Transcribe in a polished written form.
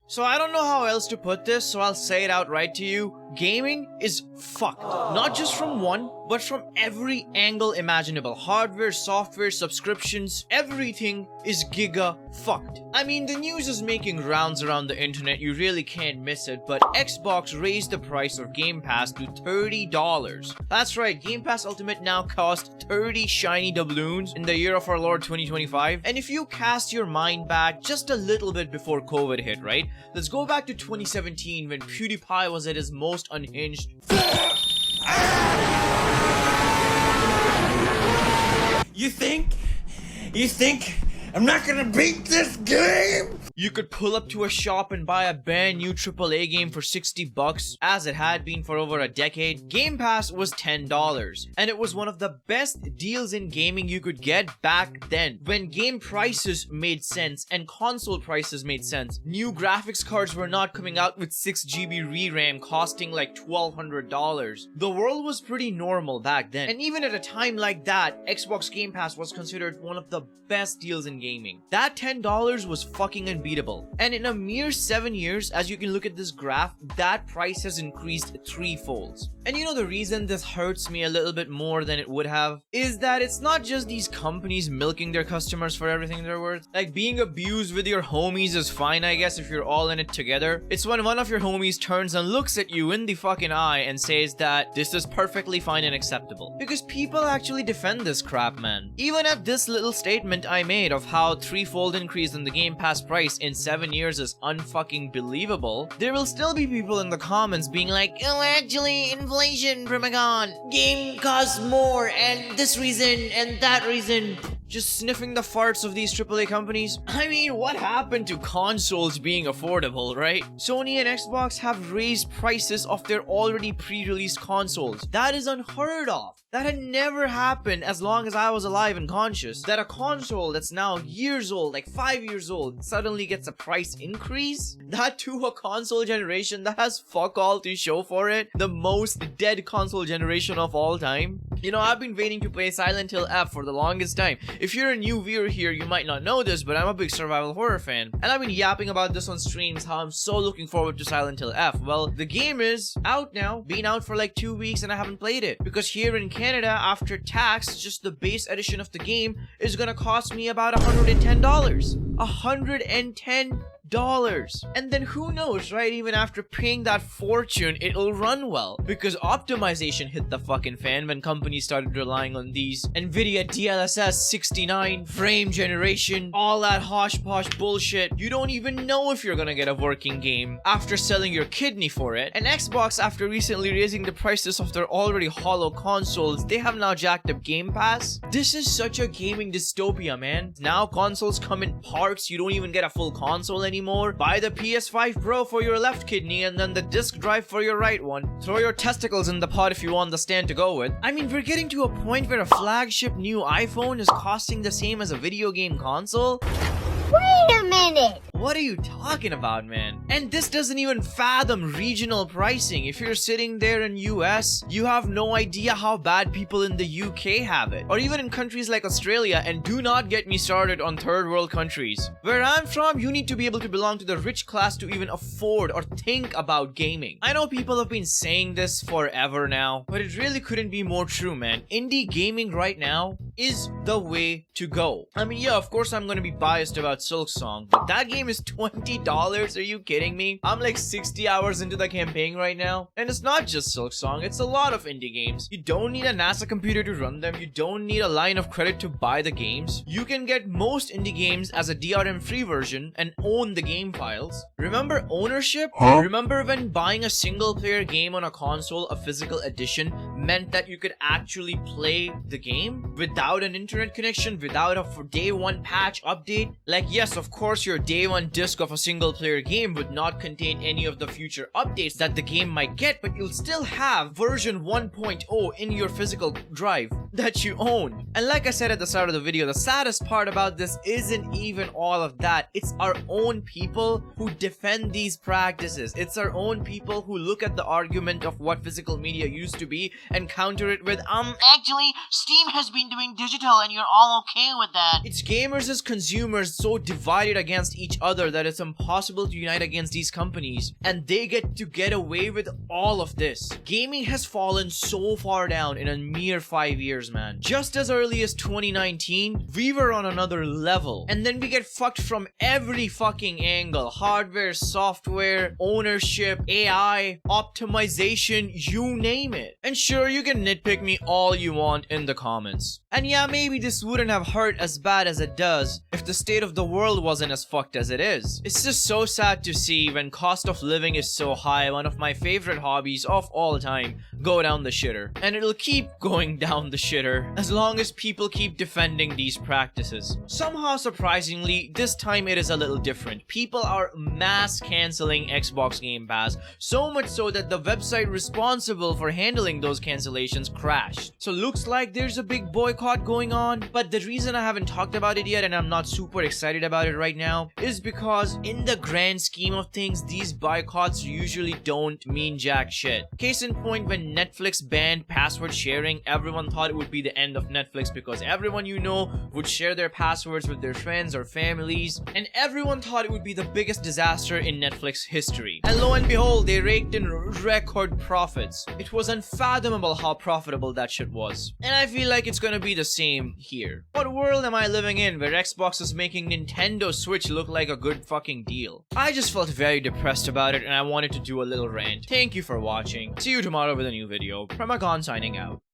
So I don't know how else to put this, so I'll say it outright to you. Gaming is fucked. Not just from one, but from every angle imaginable. Hardware, software, subscriptions, everything is giga fucked. I mean, the news is making rounds around the internet, you really can't miss it, but Xbox raised the price of Game Pass to $30. That's right, Game Pass Ultimate now costs 30 shiny doubloons in the year of our Lord 2025. And if you cast your mind back just a little bit before COVID hit, right? Let's go back to 2017 when PewDiePie was at his most unhinged. You think I'm not gonna beat this game? You could pull up to a shop and buy a brand new AAA game for $60, as it had been for over a decade. Game Pass was $10, and it was one of the best deals in gaming you could get back then, when game prices made sense and console prices made sense. New graphics cards were not coming out with 6GB ReRAM costing like $1,200. The world was pretty normal back then, and even at a time like that, Xbox Game Pass was considered one of the best deals in gaming. That $10 was fucking unbeatable. And in a mere 7 years, as you can look at this graph, that price has increased threefolds. And you know the reason this hurts me a little bit more than it would have is that it's not just these companies milking their customers for everything they're worth. Like, being abused with your homies is fine, I guess, if you're all in it together. It's when one of your homies turns and looks at you in the fucking eye and says that this is perfectly fine and acceptable. Because people actually defend this crap, man. Even at this little statement I made of how threefold increase in the Game Pass price in 7 years is unfucking believable, there will still be people in the comments being like, oh, actually, inflation, Primacon. Game costs more, and this reason, and that reason. Just sniffing the farts of these AAA companies. I mean, what happened to consoles being affordable, right? Sony and Xbox have raised prices of their already pre-released consoles. That is unheard of. That had never happened as long as I was alive and conscious. That a console that's now years old, like 5 years old, suddenly gets a price increase? That to a console generation that has fuck all to show for it. The most dead console generation of all time. You know, I've been waiting to play Silent Hill F for the longest time. If you're a new viewer here, you might not know this, but I'm a big survival horror fan. And I've been yapping about this on streams, how I'm so looking forward to Silent Hill F. Well, the game is out now, been out for like 2 weeks and I haven't played it. Because here in Canada, after tax, just the base edition of the game is gonna cost me about $110. $110. And then who knows, right? Even after paying that fortune, it'll run well. Because optimization hit the fucking fan when companies started relying on these NVIDIA DLSS 69 frame generation, all that hosh-posh bullshit. You don't even know if you're gonna get a working game after selling your kidney for it. And Xbox, after recently raising the prices of their already hollow consoles, they have now jacked up Game Pass. This is such a gaming dystopia, man. Now consoles come in parts, you don't even get a full console anymore. Buy the PS5 Pro for your left kidney and then the disc drive for your right one. Throw your testicles in the pot if you want the stand to go with. I mean, we're getting to a point where a flagship new iPhone is costing the same as a video game console. Wait a minute! What are you talking about, man? And this doesn't even fathom regional pricing. If you're sitting there in US, you have no idea how bad people in the UK have it. Or even in countries like Australia, and do not get me started on third world countries. Where I'm from, you need to be able to belong to the rich class to even afford or think about gaming. I know people have been saying this forever now, but it really couldn't be more true, man. Indie gaming right now is the way to go. I mean, yeah, of course I'm gonna be biased about Silksong, but that game is $20. Are you kidding me? I'm like 60 hours into the campaign right now, and it's not just Silksong, it's a lot of indie games. You don't need a NASA computer to run them. You don't need a line of credit to buy the games. You can get most indie games as a DRM free version and own the game files. Remember ownership? Remember when buying a single player game on a console, a physical edition, meant that you could actually play the game without an internet connection, without a day one patch update? Like, yes, of course your day one disc of a single player game would not contain any of the future updates that the game might get, but you'll still have version 1.0 in your physical drive. that you own. And like I said at the start of the video, the saddest part about this isn't even all of that. It's our own people who defend these practices. It's our own people who look at the argument of what physical media used to be and counter it with, Actually, Steam has been doing digital and you're all okay with that. it's gamers as consumers so divided against each other that it's impossible to unite against these companies, and they get away with all of this. Gaming has fallen so far down in a mere 5 years, man. Just as early as 2019, we were on another level, and then we get fucked from every fucking angle. Hardware, software, ownership, AI, optimization, you name it. And sure, you can nitpick me all you want in the comments. And yeah, maybe this wouldn't have hurt as bad as it does if the state of the world wasn't as fucked as it is. It's just so sad to see when cost of living is so high, one of my favorite hobbies of all time, go down the shitter. And it'll keep going down the shitter as long as people keep defending these practices. Somehow, surprisingly, this time it is a little different. People are mass canceling Xbox Game Pass, so much so that the website responsible for handling those cancellations crashed. So looks like there's a big boycott going on, but the reason I haven't talked about it yet and I'm not super excited about it right now is because in the grand scheme of things, these boycotts usually don't mean jack shit. Case in point, when Netflix banned password sharing, everyone thought it would be the end of Netflix because everyone you know would share their passwords with their friends or families, and everyone thought it would be the biggest disaster in Netflix history. And lo and behold, they raked in record profits. It was unfathomable how profitable that shit was. And I feel like it's gonna be the same here. What world am I living in where Xbox is making Nintendo Switch look like a good fucking deal? I just felt very depressed about it and I wanted to do a little rant. Thank you for watching. See you tomorrow with a new video. Primacon signing out.